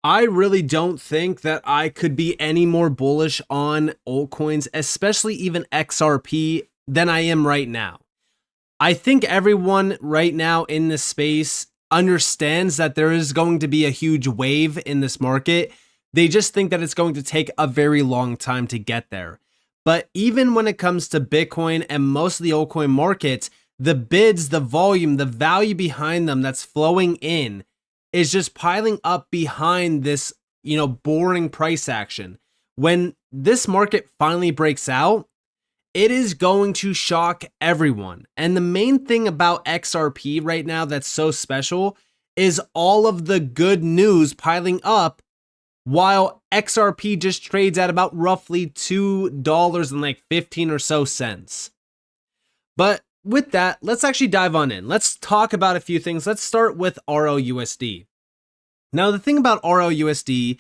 I really don't think that I could be any more bullish on altcoins, especially even XRP, than I am right now. I think everyone right now in this space understands that there is going to be a huge wave in this market. They just think that it's going to take a very long time to get there. But even when it comes to Bitcoin and most of the altcoin markets, the bids, the volume, the value behind them that's flowing in is just piling up behind this, boring price action. When this market finally breaks out, it is going to shock everyone. And the main thing about XRP right now that's so special is all of the good news piling up while XRP just trades at about roughly $2 and like 15 or so cents. But with that, let's actually dive on in. Let's talk about a few things. Let's start with RLUSD. Now, the thing about RLUSD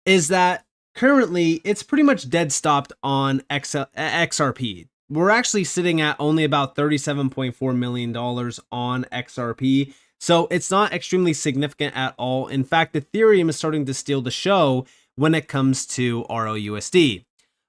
is that currently it's pretty much dead stopped on XRP. We're actually sitting at only about $37.4 million on XRP. So it's not extremely significant at all. In fact, Ethereum is starting to steal the show when it comes to RLUSD.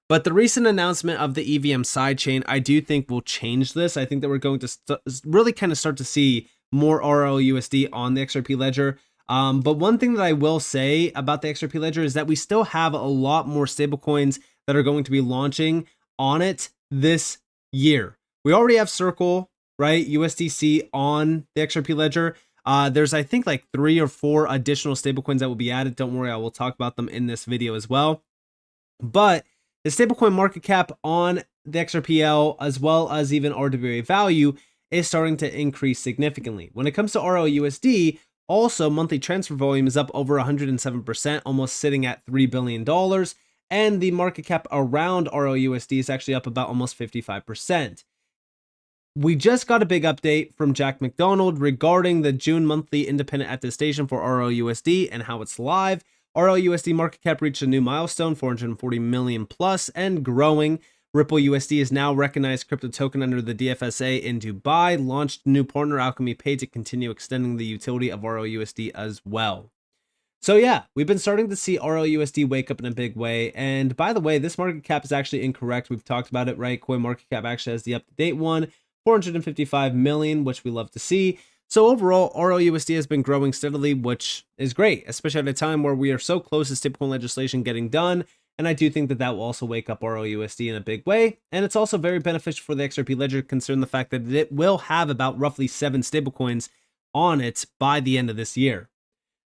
But the recent announcement of the EVM sidechain, I do think will change this. I think that we're going to really kind of start to see more RLUSD on the XRP Ledger. But one thing that I will say about the XRP Ledger is that we still have a lot more stablecoins that are going to be launching on it this year. We already have Circle, right? USDC on the XRP Ledger. There's, I think, like 3 or 4 additional stablecoins that will be added. Don't worry, I will talk about them in this video as well. But the stablecoin market cap on the XRPL, as well as even RWA value, is starting to increase significantly. When it comes to RLUSD, also monthly transfer volume is up over 107%, almost sitting at $3 billion. And the market cap around RLUSD is actually up about almost 55%. We just got a big update from Jack McDonald regarding the June monthly independent attestation for RLUSD and how it's live. RLUSD market cap reached a new milestone, 440 million plus and growing. Ripple USD is now recognized crypto token under the DFSA in Dubai. Launched new partner Alchemy Pay to continue extending the utility of RLUSD as well. So yeah, we've been starting to see RLUSD wake up in a big way. And by the way, this market cap is actually incorrect. We've talked about it, right? CoinMarketCap actually has the up-to-date one, 455 million, which we love to see. So overall, RLUSD has been growing steadily, which is great, especially at a time where we are so close to stablecoin legislation getting done. And I do think that that will also wake up RLUSD in a big way. And it's also very beneficial for the XRP Ledger, considering the fact that it will have about roughly 7 stablecoins on it by the end of this year.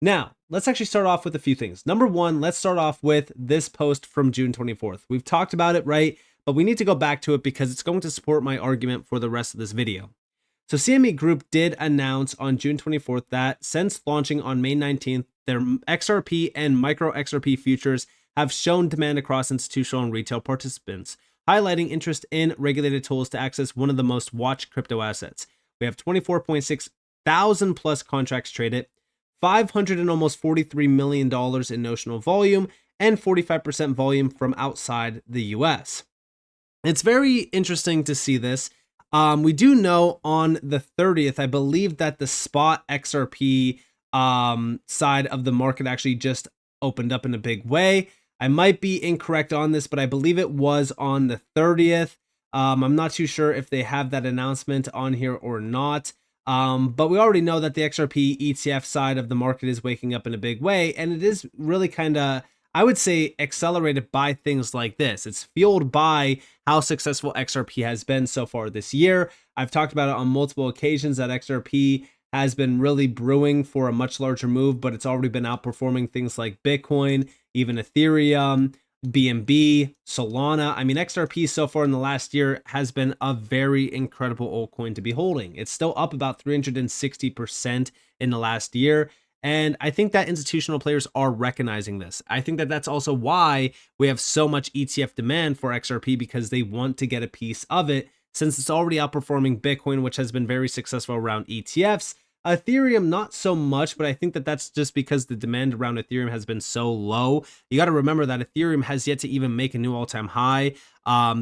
Now, let's actually start off with a few things. Number one, let's start off with this post from June 24th. We've talked about it, right? But we need to go back to it because it's going to support my argument for the rest of this video. So CME Group did announce on June 24th that since launching on May 19th, their XRP and micro XRP futures have shown demand across institutional and retail participants, highlighting interest in regulated tools to access one of the most watched crypto assets. We have 24.6 thousand plus contracts traded, $500 and almost $43 million in notional volume, and 45% volume from outside the US. It's very interesting to see this. We do know on the 30th, I believe that the spot XRP side of the market actually just opened up in a big way. I might be incorrect on this, but I believe it was on the 30th. I'm not too sure if they have that announcement on here or not. But we already know that the XRP ETF side of the market is waking up in a big way, and it is really kind of, I would say, accelerated by things like this. It's fueled by how successful XRP has been so far this year. I've talked about it on multiple occasions that XRP has been really brewing for a much larger move, but it's already been outperforming things like Bitcoin, even Ethereum, BNB, Solana. I mean, XRP so far in the last year has been a very incredible altcoin to be holding. It's still up about 360% in the last year. And I think that institutional players are recognizing this. I think that that's also why we have so much ETF demand for XRP, because they want to get a piece of it since it's already outperforming Bitcoin, which has been very successful around ETFs. Ethereum, not so much, but I think that that's just because the demand around Ethereum has been so low. You got to remember that Ethereum has yet to even make a new all-time high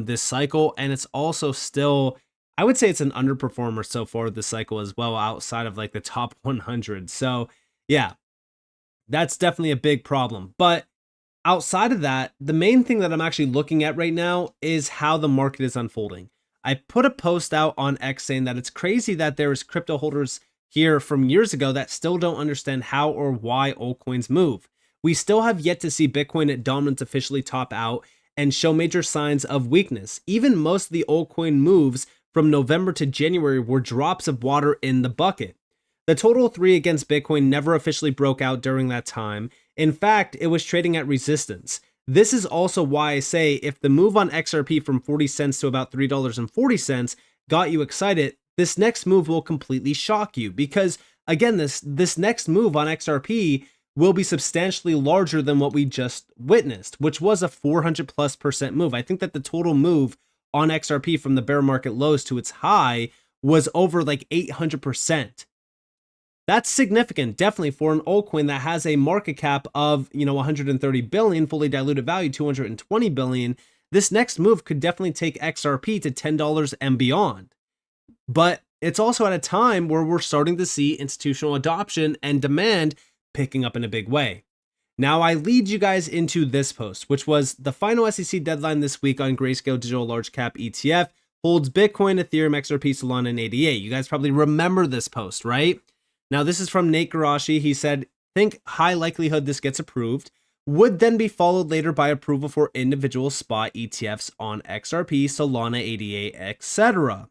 this cycle, and it's also still, I would say it's an underperformer so far this cycle as well, outside of like the top 100. So yeah, That's definitely a big problem. But outside of that, the main thing that I'm actually looking at right now is how the market is unfolding. I put a post out on X saying that it's crazy that there is crypto holders here from years ago that still don't understand how or why altcoins move. We still have yet to see Bitcoin at dominance officially top out and show major signs of weakness. Even most of the altcoin moves from November to January were drops of water in the bucket. The total 3 against Bitcoin never officially broke out during that time. In fact, it was trading at resistance. This is also why I say if the move on XRP from 40 cents to about $3.40 got you excited, this next move will completely shock you because again, this next move on XRP will be substantially larger than what we just witnessed, which was a 400+% move. I think that the total move on XRP from the bear market lows to its high was over like 800%. That's significant, definitely for an altcoin that has a market cap of, 130 billion, fully diluted value, 220 billion. This next move could definitely take XRP to $10 and beyond. But it's also at a time where we're starting to see institutional adoption and demand picking up in a big way. Now I lead you guys into this post, which was the final SEC deadline this week on Grayscale Digital Large Cap ETF holds Bitcoin, Ethereum, XRP, Solana, and ADA. You guys probably remember this post, right? Now, this is from Nate Garashi. He said, think high likelihood this gets approved, would then be followed later by approval for individual spot ETFs on XRP, Solana, ADA, etc.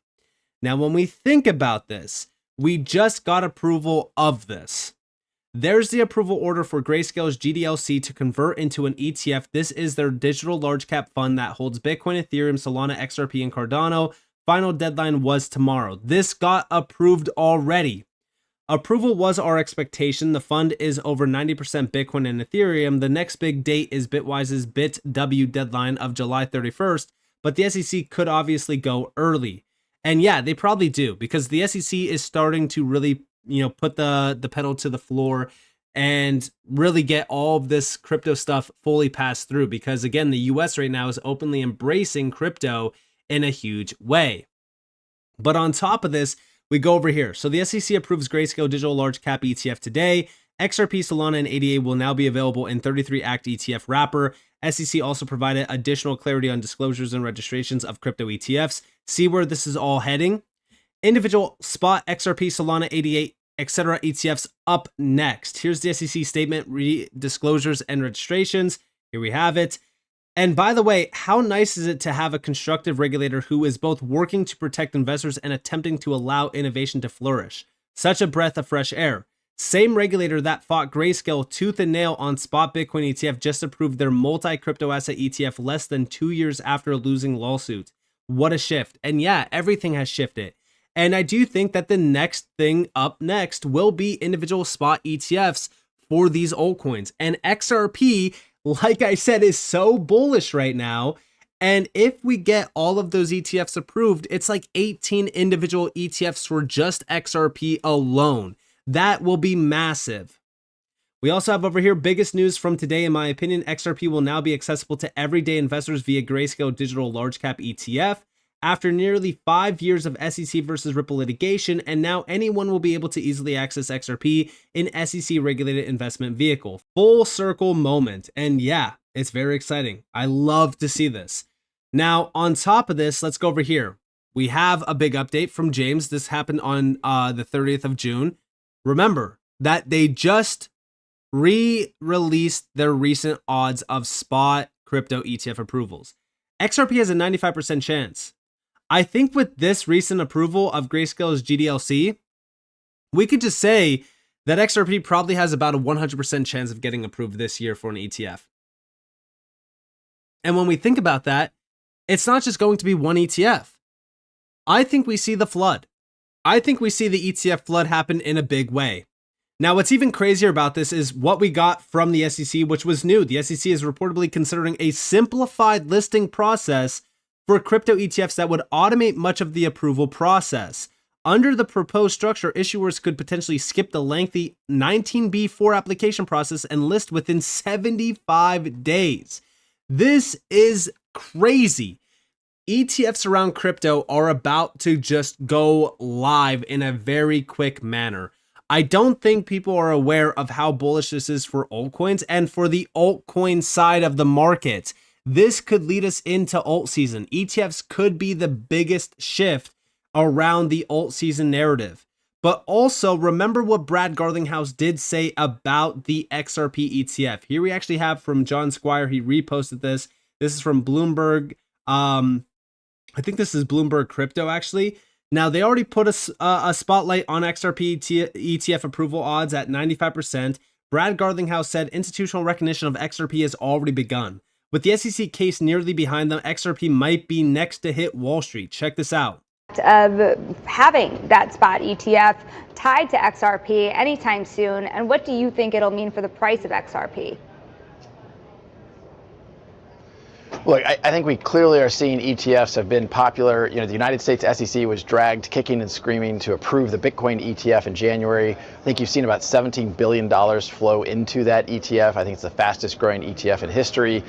Now, when we think about this, we just got approval of this. There's the approval order for Grayscale's GDLC to convert into an ETF. This is their digital large cap fund that holds Bitcoin, Ethereum, Solana, XRP, and Cardano. Final deadline was tomorrow. This got approved already. Approval was our expectation. The fund is over 90% Bitcoin and Ethereum. The next big date is Bitwise's BitW deadline of July 31st, but the SEC could obviously go early. And yeah, they probably do because the SEC is starting to really, put the pedal to the floor and really get all of this crypto stuff fully passed through because again, the US right now is openly embracing crypto in a huge way. But on top of this, we go over here. So the SEC approves Grayscale Digital Large Cap ETF today. XRP, Solana, and ADA will now be available in 33 Act ETF wrapper. SEC also provided additional clarity on disclosures and registrations of crypto ETFs. See where this is all heading. Individual spot XRP, Solana, ADA, etc. ETFs up next. Here's the SEC statement, disclosures and registrations. Here we have it. And by the way, how nice is it to have a constructive regulator who is both working to protect investors and attempting to allow innovation to flourish? Such a breath of fresh air. Same regulator that fought Grayscale tooth and nail on spot Bitcoin ETF just approved their multi-crypto asset ETF less than 2 years after losing lawsuit. What a shift. And yeah, everything has shifted. And I do think that the next thing up next will be individual spot ETFs for these altcoins. And XRP, like I said, is so bullish right now. And if we get all of those ETFs approved, it's like 18 individual ETFs for just XRP alone. That will be massive. We also have over here biggest news from today, in my opinion. XRP will now be accessible to everyday investors via Grayscale Digital Large Cap ETF. After nearly 5 years of SEC versus Ripple litigation, and now anyone will be able to easily access XRP in SEC regulated investment vehicle. Full circle moment. And yeah, it's very exciting. I love to see this. Now, on top of this, let's go over here. We have a big update from James. This happened on the 30th of June. Remember that they just re-released their recent odds of spot crypto ETF approvals. XRP has a 95% chance. I think with this recent approval of Grayscale's GDLC, we could just say that XRP probably has about a 100% chance of getting approved this year for an ETF. And when we think about that, it's not just going to be one ETF. I think we see the flood. I think we see the ETF flood happen in a big way. Now, what's even crazier about this is what we got from the SEC, which was new. The SEC is reportedly considering a simplified listing process for crypto ETFs that would automate much of the approval process. Under the proposed structure, issuers could potentially skip the lengthy 19B4 application process and list within 75 days. This is crazy. ETFs around crypto are about to just go live in a very quick manner. I don't think people are aware of how bullish this is for altcoins and for the altcoin side of the market. This could lead us into alt season. ETFs could be the biggest shift around the alt season narrative. But also remember what Brad Garlinghouse did say about the XRP ETF. Here we actually have from John Squire. He reposted this. This is from Bloomberg. I think this is Bloomberg Crypto actually. Now they already put a spotlight on XRP ETF approval odds at 95%. Brad Garlinghouse said institutional recognition of XRP has already begun. With the SEC case nearly behind them, XRP might be next to hit Wall Street. Check this out. Of having that spot ETF tied to XRP anytime soon, and what do you think it'll mean for the price of XRP? Look, I think we clearly are seeing ETFs have been popular. The United States SEC was dragged kicking and screaming to approve the Bitcoin ETF in January. I think you've seen about $17 billion flow into that ETF. I think it's the fastest growing ETF in history.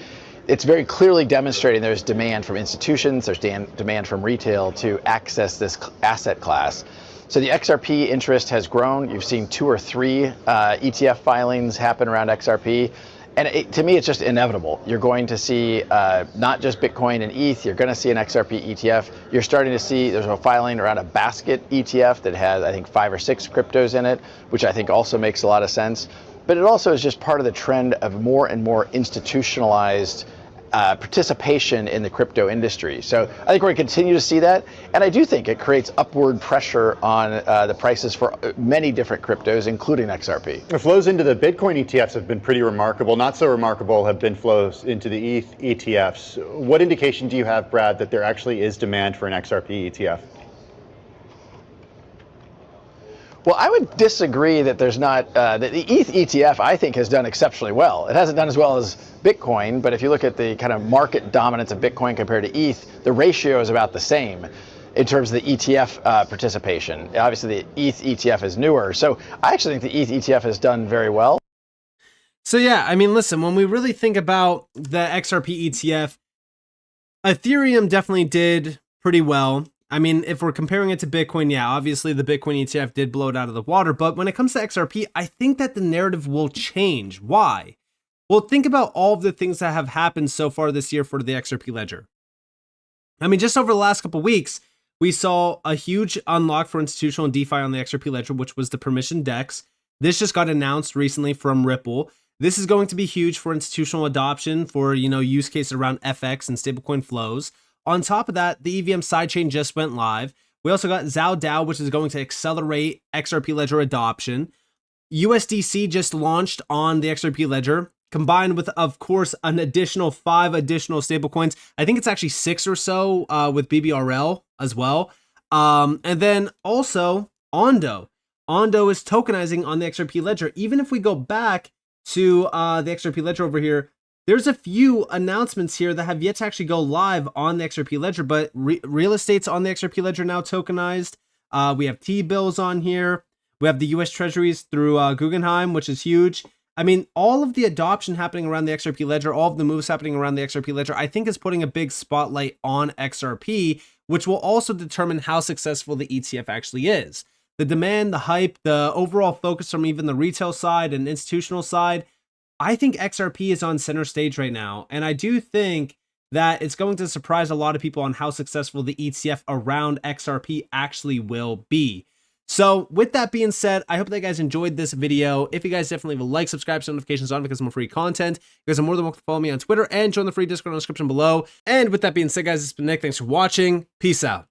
It's very clearly demonstrating there's demand from institutions, there's demand from retail to access this asset class. So the XRP interest has grown. You've seen 2 or 3 ETF filings happen around XRP. And to me, it's just inevitable. You're going to see not just Bitcoin and ETH, you're going to see an XRP ETF. You're starting to see there's a filing around a basket ETF that has, I think, 5 or 6 cryptos in it, which I think also makes a lot of sense. But it also is just part of the trend of more and more institutionalized participation in the crypto industry. So I think we're going to continue to see that. And I do think it creates upward pressure on the prices for many different cryptos, including XRP. The flows into the Bitcoin ETFs have been pretty remarkable. Not so remarkable have been flows into the ETH ETFs. What indication do you have, Brad, that there actually is demand for an XRP ETF? Well, I would disagree that there's not, that the ETH ETF, I think, has done exceptionally well. It hasn't done as well as Bitcoin, but if you look at the kind of market dominance of Bitcoin compared to ETH, the ratio is about the same in terms of the ETF participation. Obviously, the ETH ETF is newer. So I actually think the ETH ETF has done very well. So yeah, I mean, listen, when we really think about the XRP ETF, Ethereum definitely did pretty well. I mean, if we're comparing it to Bitcoin, yeah, obviously the Bitcoin ETF did blow it out of the water. But when it comes to XRP, I think that the narrative will change. Why? Well, think about all of the things that have happened so far this year for the XRP Ledger. I mean, just over the last couple of weeks, we saw a huge unlock for institutional and DeFi on the XRP Ledger, which was the permission DEX. This just got announced recently from Ripple. This is going to be huge for institutional adoption for, use cases around FX and stablecoin flows. On top of that, the EVM sidechain just went live. We also got Zao DAO, which is going to accelerate XRP Ledger adoption. USDC just launched on the XRP Ledger, combined with, of course, an additional 5 additional stablecoins. I think it's actually 6 or so with BBRL as well. And then also Ondo. Ondo is tokenizing on the XRP Ledger. Even if we go back to the XRP Ledger over here, there's a few announcements here that have yet to actually go live on the XRP Ledger, but real estate's on the XRP Ledger now tokenized. We have T-bills on here. We have the US Treasuries through Guggenheim, which is huge. I mean, all of the adoption happening around the XRP Ledger, all of the moves happening around the XRP Ledger, I think is putting a big spotlight on XRP, which will also determine how successful the ETF actually is. The demand, the hype, the overall focus from even the retail side and institutional side, I think XRP is on center stage right now, and I do think that it's going to surprise a lot of people on how successful the ETF around XRP actually will be. So with that being said, I hope that you guys enjoyed this video. If you guys definitely leave a like, subscribe, set notifications on because more free content. You guys are more than welcome to follow me on Twitter and join the free Discord in the description below. And with that being said, guys, it's been Nick. Thanks for watching. Peace out.